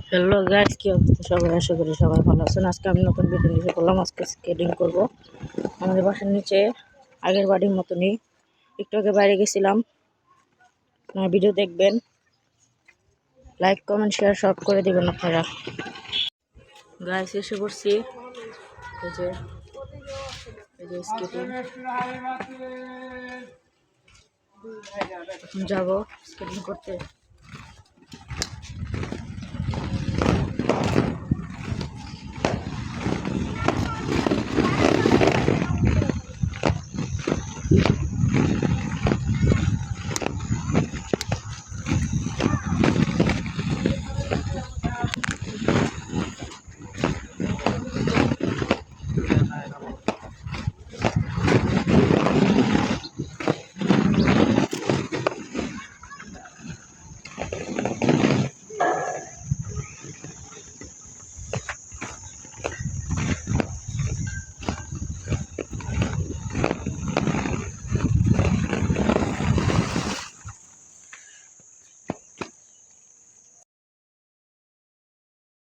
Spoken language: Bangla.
হ্যালো গাইস, কি অবস্থা সবাই? আশা করি সবাই ভালো আছেন। আজকে আমি নতুন ভিডিও নিয়ে করলাম। আজকে স্কেটিং করব আমাদের বাসার নিচে, আগের বাড়ির মতনই। একটু আগে বাইরে গেছিলাম। ভিডিও দেখবেন, লাইক কমেন্ট শেয়ার সব করে দিবেন আপনারা। গাইস এসে পড়ছি, এই যে স্কেটিং এখন যাবো স্কেটিং করতে।